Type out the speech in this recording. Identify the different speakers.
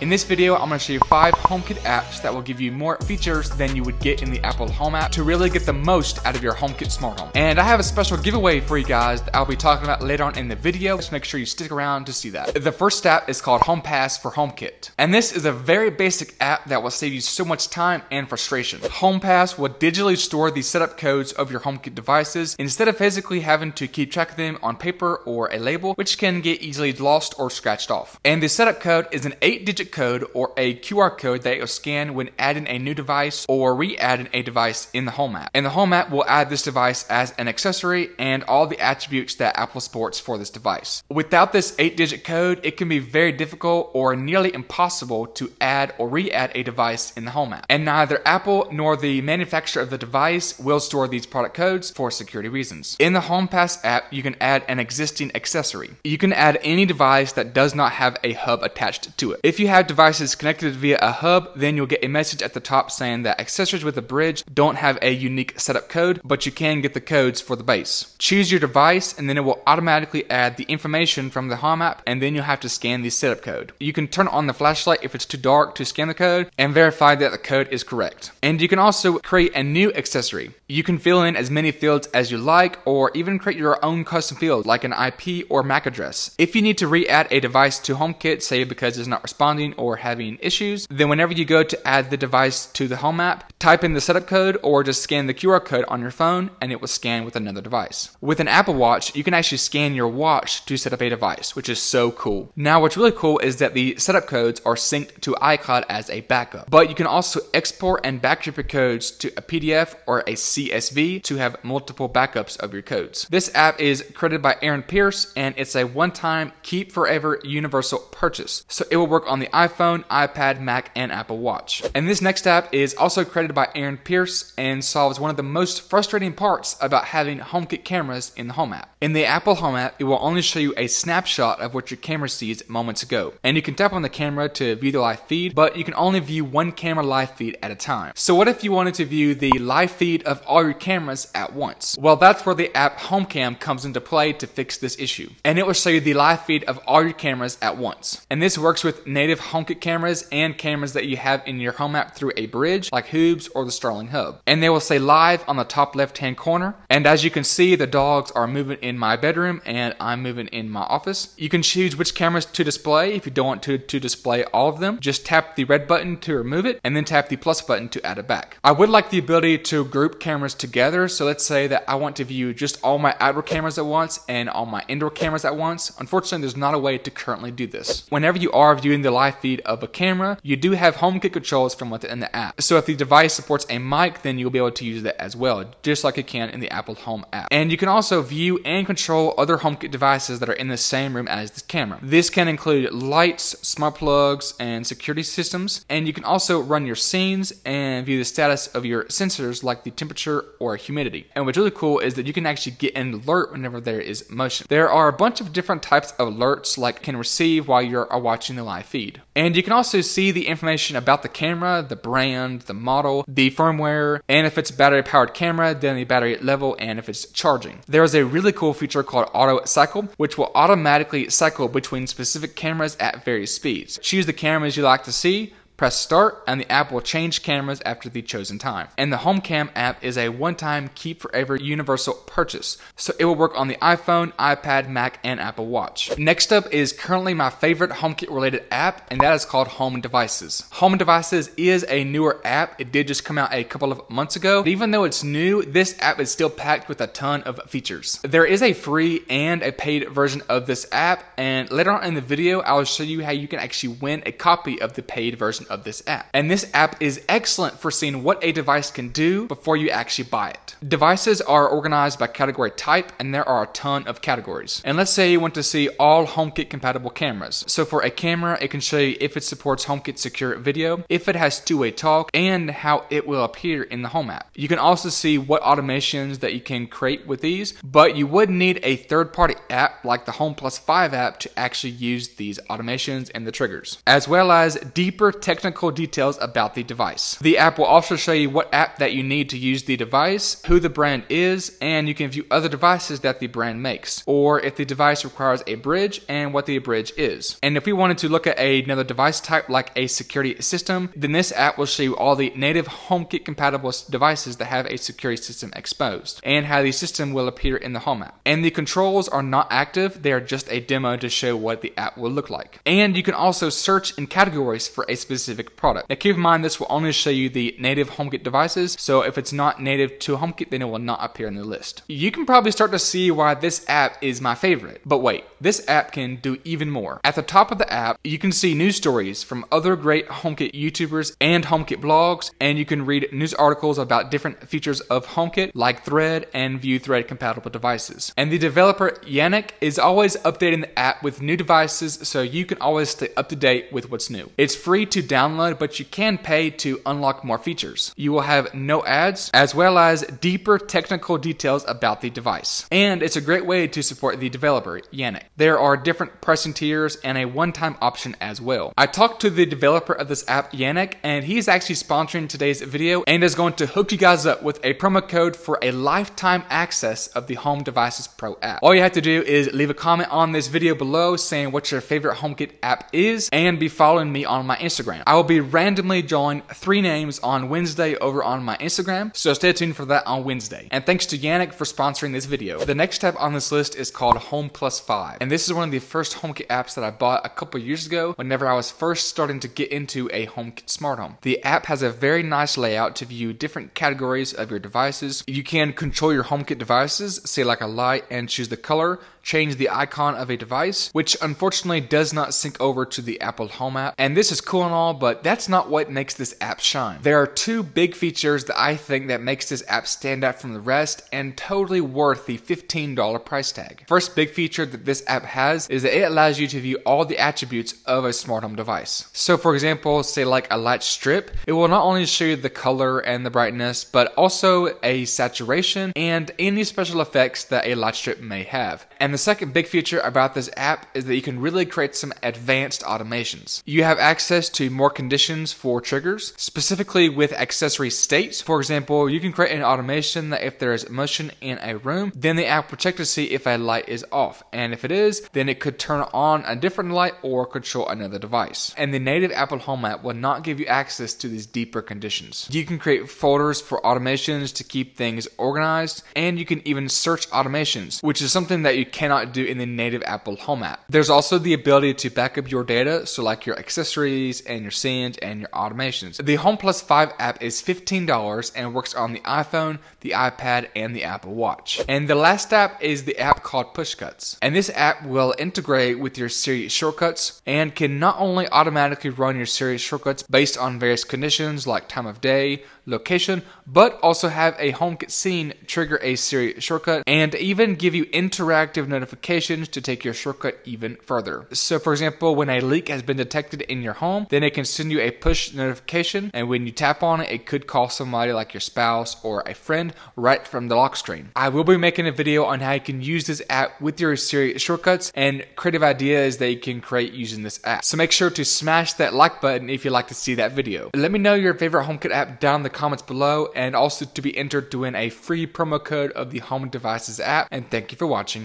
Speaker 1: In this video, I'm going to show you 5 HomeKit apps that will give you more features than you would get in the Apple Home app to really get the most out of your HomeKit smart home. And I have a special giveaway for you guys that I'll be talking about later on in the video, so make sure you stick around to see that. The first app is called HomePass for HomeKit. And this is a very basic app that will save you so much time and frustration. HomePass will digitally store the setup codes of your HomeKit devices instead of physically having to keep track of them on paper or a label, which can get easily lost or scratched off. And the setup code is an 8-digit code or a QR code that you'll scan when adding a new device or re-adding a device in the Home app. And the Home app will add this device as an accessory and all the attributes that Apple supports for this device. Without this 8-digit code, it can be very difficult or nearly impossible to add or re-add a device in the Home app. And neither Apple nor the manufacturer of the device will store these product codes for security reasons. In the HomePass app, you can add an existing accessory. You can add any device that does not have a hub attached to it. If you have devices connected via a hub, then you'll get a message at the top saying that accessories with a bridge don't have a unique setup code, but you can get the codes for the base. Choose your device and then it will automatically add the information from the Home app, and then you'll have to scan the setup code. You can turn on the flashlight if it's too dark to scan the code and verify that the code is correct. And you can also create a new accessory. You can fill in as many fields as you like, or even create your own custom field like an IP or MAC address. If you need to re-add a device to HomeKit, say because it's not responding or having issues, then whenever you go to add the device to the Home app, type in the setup code or just scan the QR code on your phone and it will scan with another device. With an Apple Watch, you can actually scan your watch to set up a device, which is so cool. Now what's really cool is that the setup codes are synced to iCloud as a backup, but you can also export and backtrip your codes to a PDF or a CSV to have multiple backups of your codes. This app is created by Aaron Pierce and it's a one-time keep forever universal purchase. So it will work on the iPhone, iPad, Mac, and Apple Watch. And this next app is also created by Aaron Pierce and solves one of the most frustrating parts about having HomeKit cameras in the Home app. In the Apple Home app, it will only show you a snapshot of what your camera sees moments ago. And you can tap on the camera to view the live feed, but you can only view one camera live feed at a time. So what if you wanted to view the live feed of all your cameras at once? Well, that's where the app HomeCam comes into play to fix this issue. And it will show you the live feed of all your cameras at once. And this works with native HomeKit cameras and cameras that you have in your Home app through a bridge like Hubs or the Starling Hub. And they will say live on the top left hand corner. And as you can see, the dogs are moving in my bedroom and I'm moving in my office. You can choose which cameras to display. If you don't want to display all of them, just tap the red button to remove it and then tap the plus button to add it back. I would like the ability to group cameras together. So let's say that I want to view just all my outdoor cameras at once and all my indoor cameras at once. Unfortunately, there's not a way to currently do this. Whenever you are viewing the live feed of a camera, you do have HomeKit controls from within the app. So if the device supports a mic, then you'll be able to use that as well, just like you can in the Apple Home app. And you can also view and control other HomeKit devices that are in the same room as this camera. This can include lights, smart plugs, and security systems. And you can also run your scenes and view the status of your sensors like the temperature or humidity. And what's really cool is that you can actually get an alert whenever there is motion. There are a bunch of different types of alerts like can receive while you're watching the live feed. And you can also see the information about the camera, the brand, the model, the firmware, and if it's a battery powered camera, then the battery level, and if it's charging. There is a really cool feature called Auto Cycle, which will automatically cycle between specific cameras at various speeds. Choose the cameras you like to see, press start, and the app will change cameras after the chosen time. And the HomeCam app is a one-time keep forever universal purchase. So it will work on the iPhone, iPad, Mac, and Apple Watch. Next up is currently my favorite HomeKit related app, and that is called Home Devices. Home Devices is a newer app. It did just come out a couple of months ago. But even though it's new, this app is still packed with a ton of features. There is a free and a paid version of this app, and later on in the video, I will show you how you can actually win a copy of the paid version of this app. And this app is excellent for seeing what a device can do before you actually buy it. Devices are organized by category type, and there are a ton of categories. And let's say you want to see all HomeKit compatible cameras. So for a camera, it can show you if it supports HomeKit secure video, if it has two-way talk, and how it will appear in the Home app. You can also see what automations that you can create with these, but you would need a third-party app like the Home Plus 5 app to actually use these automations and the triggers, as well as deeper text technical details about the device. The app will also show you what app that you need to use the device, who the brand is, and you can view other devices that the brand makes, or if the device requires a bridge and what the bridge is. And if we wanted to look at another device type like a security system, then this app will show you all the native HomeKit compatible devices that have a security system exposed, and how the system will appear in the Home app. And the controls are not active, they are just a demo to show what the app will look like. And you can also search in categories for a specific product. Now keep in mind, this will only show you the native HomeKit devices, so if it's not native to HomeKit, then it will not appear in the list. You can probably start to see why this app is my favorite. But wait, this app can do even more. At the top of the app, you can see news stories from other great HomeKit YouTubers and HomeKit blogs, and you can read news articles about different features of HomeKit like Thread and View Thread compatible devices. And the developer Yannick is always updating the app with new devices, so you can always stay up to date with what's new. It's free to download, but you can pay to unlock more features. You will have no ads, as well as deeper technical details about the device. And it's a great way to support the developer, Yannick. There are different pricing tiers and a one-time option as well. I talked to the developer of this app, Yannick, and he's actually sponsoring today's video and is going to hook you guys up with a promo code for a lifetime access of the Home Devices Pro app. All you have to do is leave a comment on this video below saying what your favorite HomeKit app is, and be following me on my Instagram. I will be randomly drawing 3 names on Wednesday over on my Instagram, so stay tuned for that on Wednesday. And thanks to Yannick for sponsoring this video. The next tab on this list is called HomePlus5, and this is one of the first HomeKit apps that I bought a couple years ago whenever I was first starting to get into a HomeKit smart home. The app has a very nice layout to view different categories of your devices. You can control your HomeKit devices, say like a light, and choose the color, change the icon of a device, which unfortunately does not sync over to the Apple Home app. And this is cool and all, but that's not what makes this app shine. There are 2 big features that I think that makes this app stand out from the rest and totally worth the $15 price tag. First big feature that this app has is that it allows you to view all the attributes of a smart home device. So for example, say like a light strip, it will not only show you the color and the brightness, but also a saturation and any special effects that a light strip may have. And the second big feature about this app is that you can really create some advanced automations. You have access to more conditions for triggers, specifically with accessory states. For example, you can create an automation that if there is motion in a room, then the app will check to see if a light is off. And if it is, then it could turn on a different light or control another device. And the native Apple Home app will not give you access to these deeper conditions. You can create folders for automations to keep things organized, and you can even search automations, which is something that you cannot do in the native Apple Home app. There's also the ability to back up your data, so like your accessories and your scenes and your automations. The HomePlus5 app is $15 and works on the iPhone, the iPad, and the Apple Watch. And the last app is the app called Pushcuts. And this app will integrate with your Siri shortcuts and can not only automatically run your Siri shortcuts based on various conditions like time of day, location, but also have a HomeKit scene trigger a Siri shortcut and even give you interactive notifications to take your shortcut even further. So for example, when a leak has been detected in your home, then it can send you a push notification, and when you tap on it, it could call somebody like your spouse or a friend right from the lock screen. I will be making a video on how you can use this app with your Siri shortcuts and creative ideas that you can create using this app. So make sure to smash that like button if you'd like to see that video. Let me know your favorite HomeKit app down in the comments below, and also to be entered to win a free promo code of the Home Devices app. And thank you for watching.